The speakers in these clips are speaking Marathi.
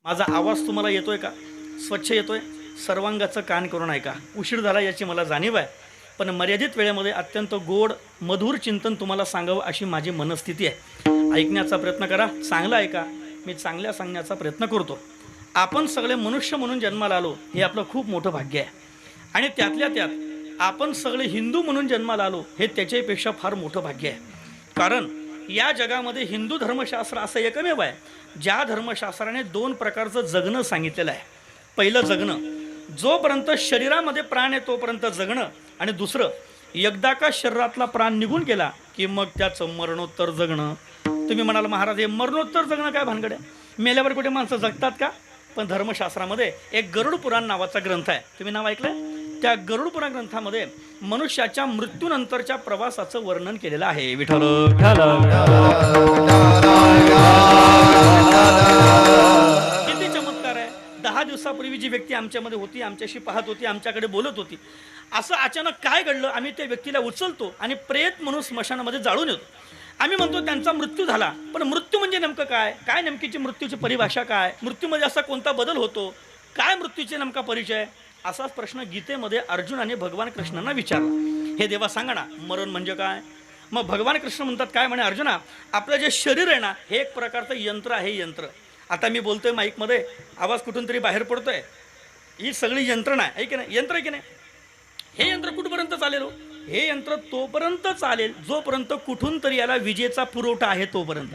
माझा आवाज तुम्हाला येतोय का? स्वच्छ येतोय? सर्वांगाचं कान करून ऐका. उशीर झाला याची मला जाणीव आहे, पण मर्यादित वेळेमध्ये अत्यंत गोड मधुर चिंतन तुम्हाला सांगावं अशी माझी मनस्थिती आहे. ऐकण्याचा प्रयत्न करा, चांगलं ऐका. मी चांगल्या सांगण्याचा प्रयत्न करतो. आपण सगळे मनुष्य म्हणून जन्माला आलो हे आपलं खूप मोठं भाग्य आहे, आणि त्यातल्या त्यात आपण सगळे हिंदू म्हणून जन्माला आलो हे त्याच्यापेक्षा फार मोठं भाग्य आहे. कारण या जगामध्ये हिंदू धर्मशास्त्र असं एकमेव आहे ज्या धर्मशास्त्राने दोन प्रकारचं जगणं सांगितलेलं आहे. पहिलं जगणं, जोपर्यंत शरीरामध्ये प्राण आहे तोपर्यंत जगणं, आणि दुसरं, एकदा का शरीरातला प्राण निघून गेला की मग त्याचं मरणोत्तर जगणं. तुम्ही म्हणाल महाराज हे मरणोत्तर जगणं काय भानगड आहे? मेल्यावर कुठे माणसं जगतात का? पण धर्मशास्त्रामध्ये एक गरुड पुराण नावाचा ग्रंथ आहे, तुम्ही नाव ऐकलंय? त्या गरुड पुराण ग्रंथामध्ये मनुष्याच्या मृत्यूनंतरच्या प्रवासाचं वर्णन केलेलं आहे. विठ्ठल किती चमत्कार आहे. 10 दिवसापूर्वी जी व्यक्ती आमच्यामध्ये होती, आमच्याशी पाहत होती, आमच्याकडे बोलत होती, असं अचानक काय घडलं? आम्ही त्या व्यक्तीला उचलतो आणि प्रेत म्हणून स्मशानामध्ये जाळून येतो. आम्ही म्हणतो त्यांचा मृत्यू झाला, पण मृत्यू म्हणजे नेमकं काय? काय नेमकीची मृत्यूची परिभाषा काय? मृत्यूमध्ये असा कोणता बदल होतो? काय मृत्यूचे नेमका परिचय? असाच प्रश्न गीतेमध्ये अर्जुनाने भगवान कृष्णांना विचारला. हे देवा सांगा ना, मरण म्हणजे काय? मग भगवान कृष्ण म्हणतात काय? म्हणे अर्जुना, आपलं जे शरीर आहे ना हे एक प्रकारचं यंत्र आहे. यंत्र, आता मी बोलतोय माईकमध्ये, आवाज कुठून तरी बाहेर पडतोय, ही सगळी यंत्रणा आहे की नाही? यंत्र आहे की नाही? हे यंत्र कुठपर्यंत चालेल? हे यंत्र तोपर्यंत चालेल जोपर्यंत कुठून तरी याला विजेचा पुरवठा आहे तोपर्यंत,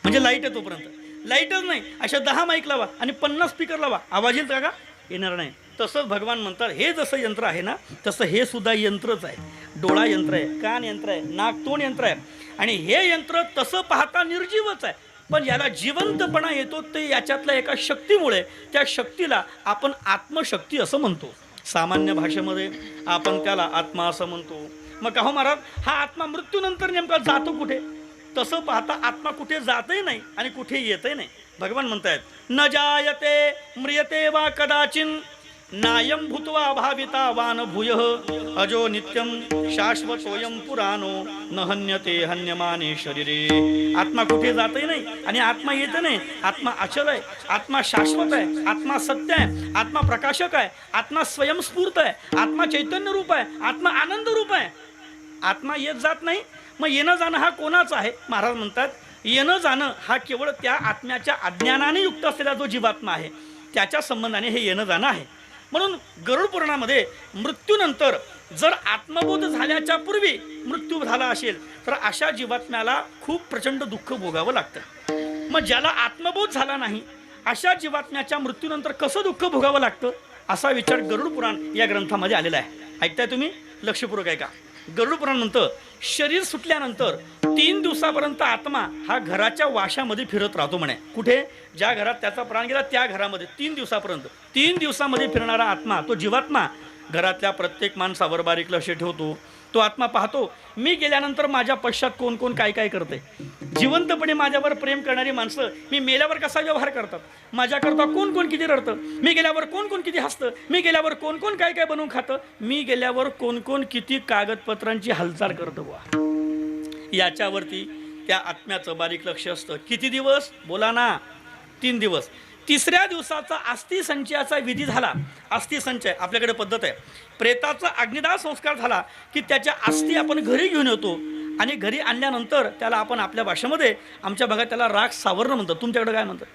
म्हणजे लाईट आहे तोपर्यंत. लाईटच नाही, अशा 10 माईक लावा आणि 50 स्पीकर लावा, आवाज येईल का? येणार नाही. तसंच भगवान म्हणतात हे जसं यंत्र आहे ना तसं हे सुद्धा यंत्रच आहे. डोळा यंत्र आहे, कान यंत्र आहे, नाक तोंड यंत्र आहे, आणि हे यंत्र तसं पाहता निर्जीवच आहे, पण याला जिवंतपणा येतो ते याच्यातल्या एका शक्तीमुळे. त्या शक्तीला आपण आत्मशक्ती असं म्हणतो. सामान्य भाषेमध्ये आपण त्याला आत्मा असं म्हणतो. मग का हो महाराज, हा आत्मा मृत्यूनंतर नेमका जातो कुठे? तसं पाहता आत्मा कुठे जातही नाही आणि कुठे येतही नाही. भगवान म्हणतायत न जायते म्रियते वा कदाचिन नायम भूत्वा भाविता वान भूयः अजो नित्यम शाश्वतोयम पुराणो न हन्यते हन्यमाने शरीरे. आत्मा कुठे जातही नाही आणि आत्मा येत नाही. आत्मा अचल आहे, आत्मा शाश्वत आहे, आत्मा सत्य आहे, आत्मा प्रकाशक आहे, आत्मा स्वयंस्फूर्त आहे, आत्मा चैतन्य रूप आहे, आत्मा आनंद रूप आहे. आत्मा येत जात नाही. मग येणं जाणं हा कोणाचा आहे? महाराज म्हणतात येणं जाणं हा केवळ त्या आत्म्याच्या अज्ञानाने युक्त असलेला जो जीवात्मा आहे त्याच्या संबंधाने हे येणं जाणं आहे. म्हणून गरुड पुराणामध्ये मृत्यूनंतर जर आत्मबोध झाल्याच्या पूर्वी मृत्यू झाला असेल तर अशा जीवात्म्याला खूप प्रचंड दुःख भोगावं लागतं. मग ज्याला आत्मबोध झाला नाही अशा जीवात्म्याच्या मृत्यूनंतर कसं दुःख भोगावं लागतं असा विचार गरुड पुराण या ग्रंथामध्ये आलेला आहे. ऐकताय तुम्ही? लक्षपूर्वक ऐका. गरुड पुराण म्हणतं शरीर सुटल्यानंतर 3 दिवसापर्यंत आत्मा हा घराच्या वाशामध्ये फिरत राहतो म्हणे. कुठे? ज्या घरात त्याचा प्राण गेला त्या घरामध्ये 3 दिवसापर्यंत. 3 दिवसामध्ये फिरणारा आत्मा, तो जीवात्मा घरातल्या प्रत्येक माणसावर बारीक लक्ष ठेवतो. तो आत्मा पाहतो मी गेल्यानंतर माझ्या पश्चात कोण कोण काय काय करते. जिवंतपणे माझ्यावर प्रेम करणारी माणसं मी मेल्यावर कसा व्यवहार करतात, माझ्याकरता कोण कोण किती रडतं, मी गेल्यावर कोण कोण किती हसतं, मी गेल्यावर कोण कोण काय काय बनवून खातं, मी गेल्यावर कोण कोण किती कागदपत्रांची हालचाल करतं बुवा. याच्यावरती त्या आत्म्याचं बारीक लक्ष असतं. किती दिवस? बोला ना. 3 दिवस. 3ऱ्या दिवसाचा अस्थि संचयाचा विधी झाला. अस्थि संचय आपल्याकडे पद्धत आहे. प्रेताचा अग्निदाह संस्कार झाला की त्याच्या अस्थि आपण घरी घेऊन येतो, आणि घरी आणल्यानंतर त्याला आपण आपल्या भाषेमध्ये, आमच्या भागात त्याला राख सावरणं म्हणतात, तुमच्याकडे काय म्हणतात?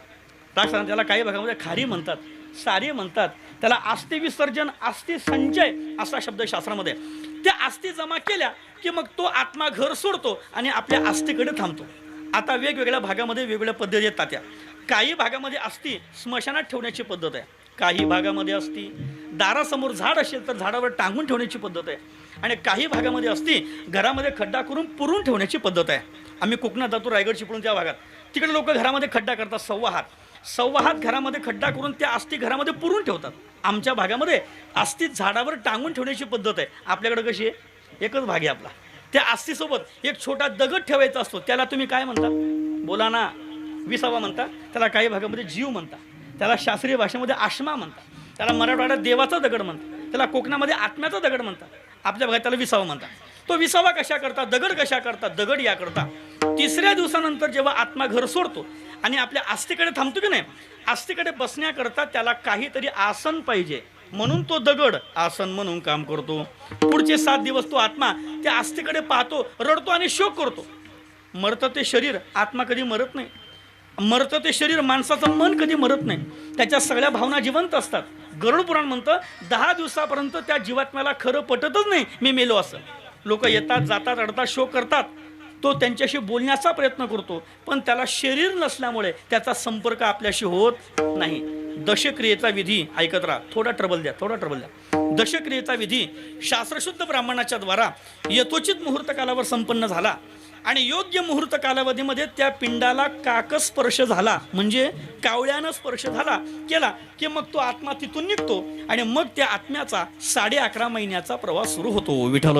राख सावरण. त्याला काही भागामध्ये खारी म्हणतात, सारी म्हणतात. त्याला अस्थि विसर्जन, अस्थि संचय असा शब्द शास्त्रामध्ये. त्या अस्थि जमा केल्या की मग तो आत्मा घर सोडतो आणि आपल्या अस्थीकडे थांबतो. आता वेगवेगळ्या भागामध्ये वेगवेगळ्या पद्धती येतात. त्या काही भागामध्ये अस्थि स्मशानात ठेवण्याची पद्धत आहे, काही भागामध्ये अस्थि दारासमोर झाड असेल तर झाडावर टांगून ठेवण्याची पद्धत आहे, आणि काही भागामध्ये अस्थि घरामध्ये खड्डा करून पुरून ठेवण्याची पद्धत आहे. आम्ही कोकणात जातो, रायगड चिपळूण त्या भागात, तिकडे लोक घरामध्ये खड्डा करतात, सव्वा हात घरामध्ये खड्डा करून त्या अस्थि घरामध्ये पुरून ठेवतात. आमच्या भागामध्ये अस्थि झाडावर टांगून ठेवण्याची पद्धत आहे. आपल्याकडे कशी आहे? एकच भाग आहे आपला. त्या अस्थीसोबत एक छोटा दगड ठेवायचा असतो, त्याला तुम्ही काय म्हणता? बोला ना. विसावा म्हणता. त्याला काही भागामध्ये जीव म्हणता, त्याला शास्त्रीय भाषेमध्ये आश्मा म्हणतात, त्याला मराठवाड्यात देवाचा दगड म्हणतात, त्याला कोकणामध्ये आत्म्याचा दगड म्हणतात, आपल्या भागात त्याला विसावा म्हणतात. तो विसावा कशा करता, दगड कशा करता? दगड या करता 3ऱ्या दिवसानंतर जेव्हा आत्मा घर सोडतो आणि आपल्या आस्थेकडे थांबतो की नाही, अस्थिकडे बसण्याकरता त्याला काहीतरी आसन पाहिजे, म्हणून तो दगड आसन म्हणून काम करतो. पुढचे 7 दिवस तो आत्मा त्या अस्थिकडे पाहतो, रडतो आणि शोक करतो. मरतं ते शरीर, आत्मा कधी मरत नाही. मरतं ते शरीर, माणसाचं मन कधी मरत नाही. त्याच्या सगळ्या भावना जिवंत असतात. गरुड पुराण म्हणतं 10 दिवसापर्यंत त्या जीवात्म्याला खरं पटतच नाही मी मेलो असं. लोक येतात जातात, रडतात, शोक करतात. तो त्यांच्याशी बोलण्याचा प्रयत्न करतो, पण त्याला शरीर नसल्यामुळे त्याचा संपर्क आपल्याशी होत नाही. दशक्रियेचा विधी ऐकत राहा, थोडा ट्रबल द्या. दशक्रियेचा विधी शास्त्रशुद्ध ब्राह्मणाच्या द्वारा यथोचित मुहूर्त कालावर संपन्न झाला आणि योग्य मुहूर्त कालावधीमध्ये त्या पिंडाला काकस्पर्श झाला, म्हणजे कावळ्यानं स्पर्श केला की मग तो आत्मा तिथून निघतो आणि मग त्या आत्म्याचा 11.5 महिन्याचा प्रवास सुरू होतो. विठ्ठल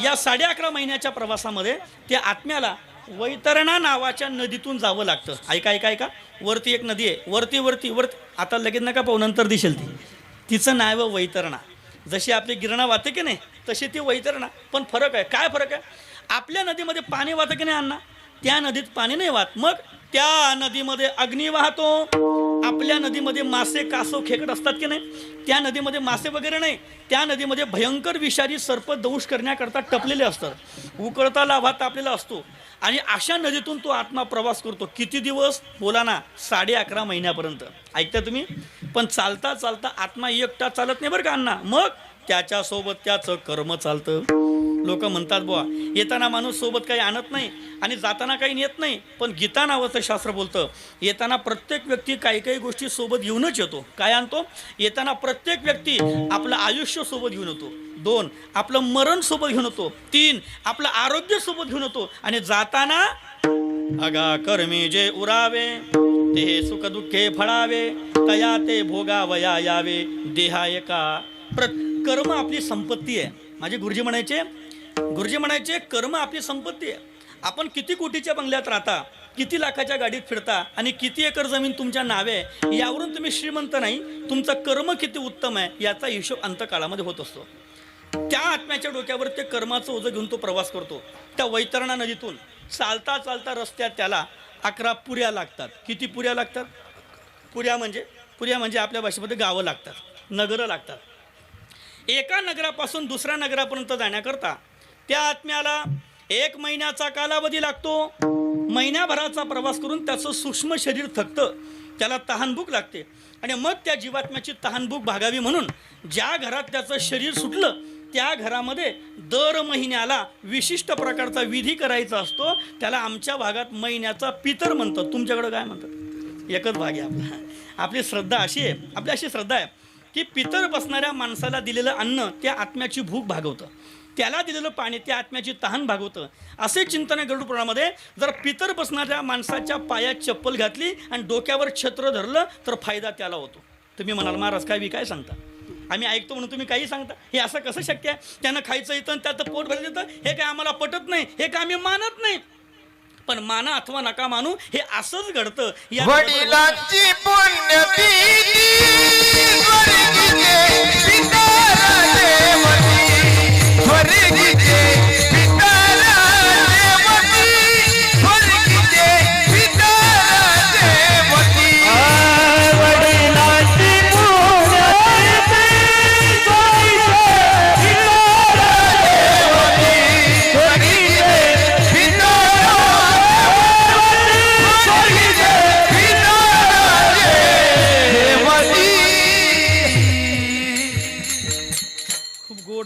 या 11.5 महिन्याच्या प्रवासामध्ये त्या आत्म्याला वैतरणा नावाच्या नदीतून जावं लागतं. ऐका, वरती एक नदी आहे, वरती आता लगेच नका पाहू, नंतर दिसेल ती. तिचं नाव आहे वैतरणा. जशी आपली गिरणा वाहते की नाही तशी ती वैतरणा. पण फरक आहे. काय फरक आहे? आपल्या नदीमध्ये पाणी वाहतं की नाही अण्णा, त्या नदीत पाणी नाही वाहत. मग त्या नदीमध्ये अग्नी वाहतो. आपल्या नदीमध्ये मासे, कासव, खेकड असतात की नाही, त्या नदीमध्ये मासे वगैरे नाही. त्या नदीमध्ये भयंकर विषारी सर्प दंश करण्याकरता टपलेले असतात. उकळता लाभा तापलेला असतो. आणि अशा नदीतून तो आत्मा प्रवास करतो. किती दिवस? बोला ना, 11.5 महिन्यापर्यंत. ऐकता तुम्ही? पण चालता चालता आत्मा एकटा चालत नाही बरं का अण्णा, मग त्याच्यासोबत त्याचं कर्म चालतं. लोक म्हणतात बुवा येताना माणूस सोबत काही आणत नाही आणि जाताना काही नेत नाही, पण गीता नावाचं शास्त्र बोलतं येताना प्रत्येक व्यक्ती काही काही गोष्टी सोबत घेऊनच येतो. काय आणतो? येताना प्रत्येक व्यक्ती आपलं आयुष्य सोबत घेऊन येतो. 2 आपलं मरण सोबत घेऊन येतो. 3 आपलं आरोग्य सोबत घेऊन येतो. आणि जाताना अगा कर्मी जे उरावे ते सुख दुःखे फळावे तया ते भोगावया यावे देहा एका. कर्म आपली संपत्ती आहे. माझे गुरुजी म्हणायचे कर्म आपली संपत्ती आहे. आपण किती कोटीच्या बंगल्यात राहता, किती लाखाच्या गाडीत फिरता आणि किती एकर जमीन तुमच्या नावे आहे, यावरून तुम्ही श्रीमंत नाही. तुमचं कर्म किती उत्तम आहे याचा हिशोब अंतकाळामध्ये होत असतो. त्या आत्म्याच्या डोक्यावर ते कर्माचं ओझं घेऊन तो प्रवास करतो. त्या वैतरणा नदीतून चालता चालता रस्त्यात त्याला 11 पुऱ्या लागतात. किती पुऱ्या लागतात? पुऱ्या म्हणजे आपल्या भाषेमध्ये गावं लागतात, नगरं लागतात. एका नगरापासून दुसऱ्या नगरापर्यंत जाण्याकरता त्या आत्म्याला 1 महिन्याचा कालावधी लागतो. महिन्याभराचा प्रवास करून त्याचं सूक्ष्म शरीर थकतं, त्याला तहानभूक लागते. आणि मग त्या जीवात्म्याची तहानभूक भागावी म्हणून ज्या घरात त्याचं शरीर सुटलं त्या घरामध्ये दर महिन्याला विशिष्ट प्रकारचा विधी करायचा असतो. त्याला आमच्या भागात महिन्याचा पितर म्हणतात. तुमच्याकडे काय म्हणतात? एकच भाग आहे आपला. आपली श्रद्धा आहे की पितर बसणाऱ्या माणसाला दिलेलं अन्न त्या आत्म्याची भूक भागवतं, त्याला दिलेलं पाणी त्या आत्म्याची तहान भागवतं. असे चिंतन आहे गरुड पुराणामध्ये. जर पितर बसणाऱ्या माणसाच्या पायात चप्पल घातली आणि डोक्यावर छत्र धरलं तर फायदा त्याला होतो. तुम्ही म्हणाल महाराज काय सांगता, आम्ही ऐकतो म्हणून तुम्ही काही सांगता, हे असं कसं शक्य आहे? त्यानं खायचं येतं, त्याचं पोट भरलं येतं, हे काय आम्हाला पटत नाही, हे काय आम्ही मानत नाही. पण माना अथवा नका मानू, हे असंच घडतं. वडिलांची पुण्यतिथी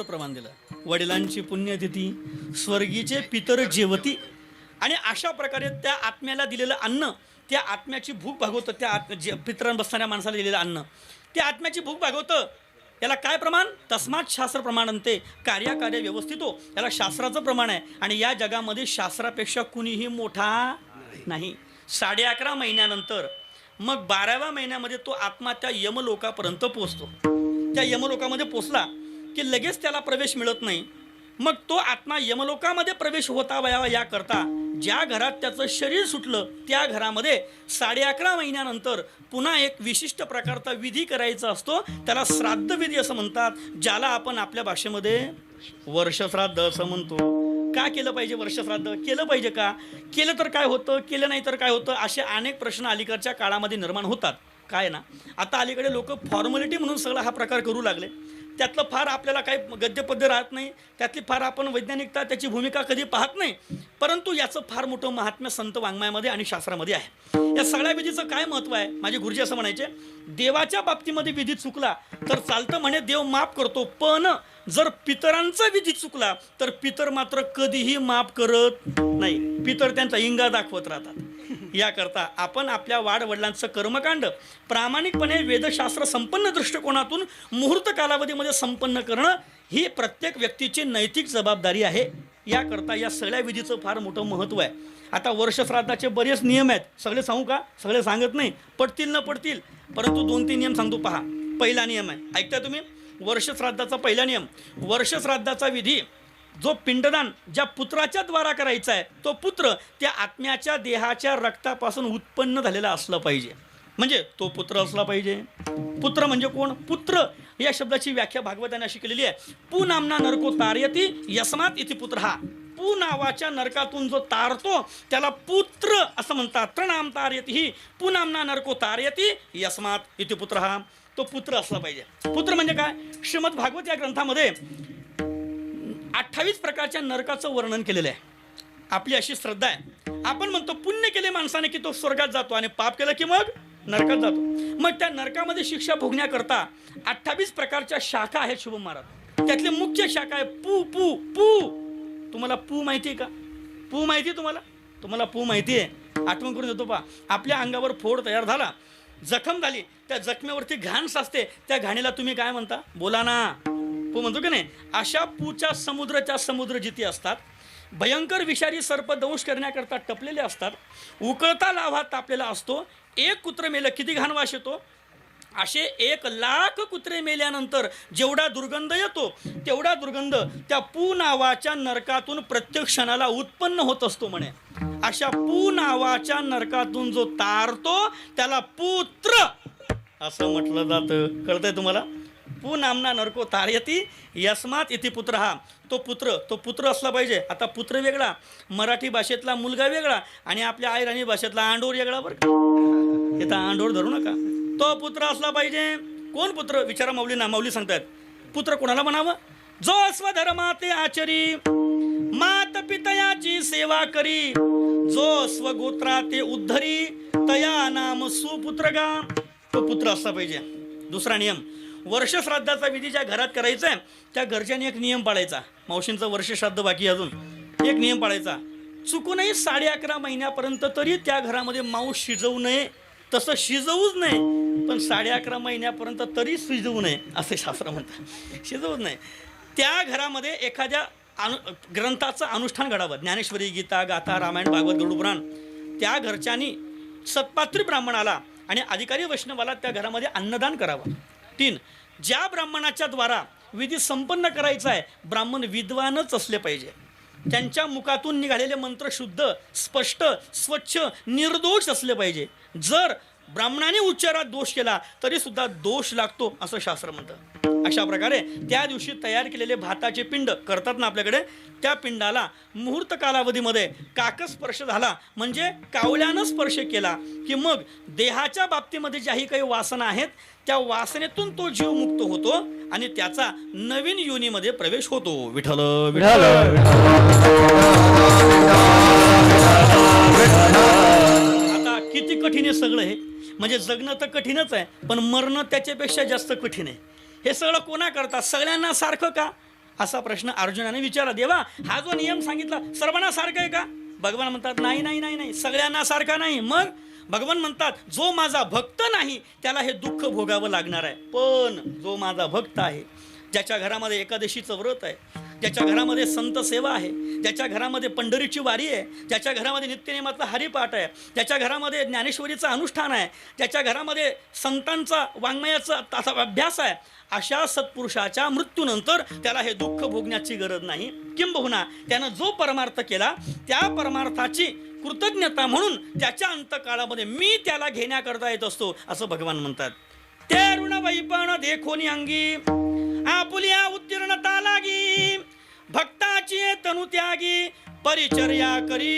प्रमाण दिलं. वडिलांची पुण्यतिथी, स्वर्गीचे पितर जेवती. आणि अशा प्रकारे त्या आत्म्याला दिलेलं अन्न त्या आत्म्याची भूक भागवतं. त्या पितरां बसणाऱ्या माणसाला दिलेलं अन्न त्या आत्म्याची भूक भागवतं. याला काय प्रमाण? तस्मात शास्त्र प्रमाणंते कार्य व्यवस्थित हो. याला शास्त्राचं प्रमाण आहे. आणि या जगामध्ये शास्त्रापेक्षा कुणीही मोठा नाही. 11.5 महिन्यानंतर मग 12व्या महिन्यामध्ये तो आत्मा त्या यमलोकापर्यंत पोचतो. त्या यमलोकामध्ये पोचला की लगेच त्याला प्रवेश मिळत नाही. मग तो आत्मा यमलोकामध्ये प्रवेश होता वयावा याकरता ज्या घरात त्याचं शरीर सुटलं त्या घरामध्ये 11.5 महिन्यानंतर पुन्हा एक विशिष्ट प्रकारचा विधी करायचा असतो. त्याला श्राद्ध विधी असं म्हणतात, ज्याला आपण आपल्या भाषेमध्ये वर्षश्राद्ध असं म्हणतो. का केलं पाहिजे वर्षश्राद्ध, केलं पाहिजे का, केलं तर काय होतं, केलं नाही तर काय होतं, असे अनेक प्रश्न अलीकडच्या काळामध्ये निर्माण होतात. काय ना, आता अलीकडे लोक फॉर्मॅलिटी म्हणून सगळा हा प्रकार करू लागले. त्यातलं फार आपल्याला काही गद्यपद्य राहत नाही, त्यातली फार आपण वैज्ञानिकता त्याची भूमिका कधी पाहत नाही. परंतु याचं फार मोठं महात्म्य संत वाङ्मयामध्ये आणि शास्त्रामध्ये आहे. या सगळ्या विधीचं काय महत्त्व आहे, माझे गुरुजी असं म्हणायचे, देवाच्या बाबतीमध्ये विधी चुकला तर चालतं म्हणे, देव माफ करतो, पण जर पितरांचा विधी चुकला तर पितर मात्र कधीही माफ करत नाही. पितर त्यांचा इंगा दाखवत राहतात. याकरता आपण आपल्या वाडवडिलांचं कर्मकांड प्रामाणिकपणे वेदशास्त्र संपन्न दृष्टिकोनातून मुहूर्त कालावधीमध्ये संपन्न करणं ही प्रत्येक व्यक्तीची नैतिक जबाबदारी आहे. याकरता या सगळ्या विधीचं फार मोठं महत्त्व आहे. आता वर्षश्राद्धाचे बरेच नियम आहेत, सगळे सांगू का, सगळे सांगत नाही, पडतील न पडतील, परंतु 2-3 नियम सांगतो. पहा, पहिला नियम आहे, ऐकता तुम्ही, वर्षश्राद्धाचा पहिला नियम, वर्षश्राद्धाचा विधी जो पिंडदान ज्या पुत्राच्या द्वारा करायचा आहे, तो पुत्र त्या आत्म्याच्या देहाच्या रक्तापासून उत्पन्न झालेला असला पाहिजे. म्हणजे तो पुत्र असला पाहिजे. पुत्र म्हणजे कोण? पुत्र या शब्दाची व्याख्या भागवताने अशी केलेली आहे, पू नामना नरको तारयती यस्मात इति पुत्र. हा पू नावाच्या नरकातून जो तारतो त्याला पुत्र असं म्हणतात. प्रणाम तारयती ही पू नामना नरको तारयती यस्मात इति पुत्र. हा तो पुत्र असला पाहिजे. पुत्र म्हणजे काय? श्रीमद भागवत या ग्रंथामध्ये 28 प्रकारच्या नरकाचं वर्णन केलेलं आहे. आपली अशी श्रद्धा आहे, आपण म्हणतो पुण्य केले माणसाने की तो स्वर्गात जातो आणि पाप केलं की मग नरकात जातो. मग त्या नरकामध्ये शिक्षा भोगण्याकरता 28 प्रकारच्या शाखा आहेत शुभम महाराज. त्यातली मुख्य शाखा आहे पू. पू पू तुम्हाला पू माहिती आहे का? पू माहिती आहे तुम्हाला? तुम्हाला पू माहिती आहे? आठवण करून देतो. पहा, आपल्या अंगावर फोड तयार झाला, जखम झाली, त्या जखमेवरती घाण साचते, त्या घाणीला तुम्ही काय म्हणता? बोला ना. पू म्हणतो की नाही? अशा पूच्या समुद्र जिथे असतात, भयंकर विषारी सर्प दंश करण्याकरता टपलेले असतात, उकळता लाव्हा तापलेला असतो, एक कुत्र मेलं किती घाण वास येतो. असे 1,00,000 कुत्रे मेल्यानंतर जेवढा दुर्गंध येतो तेवढा दुर्गंध त्या पू नावाच्या नरकातून प्रत्येक क्षणाला उत्पन्न होत असतो म्हणे. अशा पू नावाच्या नरकातून जो तारतो त्याला पुत्र असं म्हटलं जातं. कळतंय तुम्हाला? पू नामना नरको तारयती यस्मात इति पुत्र. हा तो पुत्र असला पाहिजे. आता पुत्र वेगळा, मराठी भाषेतला मुलगा वेगळा आणि आपल्या आयराणी भाषेतला आंडोर वेगळा. बरं का, इथं आंडोर धरू नका. तो पुत्र असला पाहिजे. कोण पुत्र? विचारा माऊलींना. माऊली सांगतात, पुत्र कोणाला म्हणावं? जो स्वधर्माते आचरी, मात पितयाची सेवा करी, जो स्वगोत्राते उद्धरी, तया नाम सुपुत्रगा. तो पुत्र असला पाहिजे. दुसरा नियम, वर्षश्राद्धाचा विधी ज्या घरात करायचा आहे त्या घरच्यांनी एक नियम पाळायचा. मावशींचं वर्षश्राद्ध बाकी अजून एक नियम पाळायचा, चुकूनही 11.5 महिन्यापर्यंत तरी त्या घरामध्ये मांस शिजवू नये. तसं शिजवूच नाही, पण 11.5 महिन्यापर्यंत तरी शिजवू नये असे शास्त्र म्हणतात. शिजवूच नाही. त्या घरामध्ये एखाद्या ग्रंथाचं अनुष्ठान घडावं, ज्ञानेश्वरी, गीता, गाथा, रामायण, भागवत, गरुड पुराण. त्या घरच्यांनी सत्पात्री ब्राह्मणाला आणि अधिकारी वैष्णवाला त्या घरामध्ये अन्नदान करावं. 3, ज्या ब्राह्मणाच्या द्वारा विधी संपन्न करायचा आहे ब्राह्मण विद्वानच असले पाहिजे. त्यांच्या मुखातून निघालेले मंत्र शुद्ध, स्पष्ट, स्वच्छ, निर्दोष असले पाहिजे. जर ब्राह्मणाने उच्चारात दोष केला तरी सुद्धा दोष लागतो असं शास्त्र म्हणतं. अशा प्रकारे त्या दिवशी तयार केलेले भाताचे पिंड करतात ना आपल्याकडे, त्या पिंडाला मुहूर्त कालावधीमध्ये काकस्पर्श झाला म्हणजे कावल्यानं स्पर्श केला की मग देहाच्या बाबतीमध्ये ज्याही काही वासना आहेत त्या वासनेतून तो जीव मुक्त होतो आणि त्याचा नवीन योनीमध्ये प्रवेश होतो. विठ्ठल विठ्ठल. आता किती कठीण आहे सगळं हे. म्हणजे जगणं तर कठीणच आहे, पण मरणं त्याच्यापेक्षा जास्त कठीण आहे. हे सगळं कोणा करता? सगळ्यांना सारखं का असा प्रश्न अर्जुनाने विचारला. देवा, हा जो नियम सांगितला सर्वांना सारखं आहे का? भगवान म्हणतात नाही नाही नाही नाही, सगळ्यांना सारखा नाही. मग भगवान म्हणतात जो माझा भक्त नाही त्याला हे दुःख भोगावं लागणार आहे. पण जो माझा भक्त आहे, ज्याच्या घरामध्ये एकादशीचं व्रत आहे, ज्याच्या घरामध्ये संत सेवा आहे, ज्याच्या घरामध्ये पंढरीची वारी आहे, ज्याच्या घरामध्ये नित्यनेमातला हरिपाठ आहे, ज्याच्या घरामध्ये ज्ञानेश्वरीचं अनुष्ठान आहे, ज्याच्या घरामध्ये संतांचा वाङ्मयाचा अभ्यास आहे, अशा सत्पुरुषाच्या मृत्यूनंतर त्याला हे दुःख भोगण्याची गरज नाही. किंबहुना त्यानं जो परमार्थ केला त्या परमार्थाची कृतज्ञता म्हणून त्याच्या अंतकाळामध्ये मी त्याला घेण्याकरता येत असतो असं भगवान म्हणतात. ते ऋण वैपण देखोनी अंगी आपुलिया उत्तीर्णता लागी भक्ताची तनु त्यागी परिचर्या करी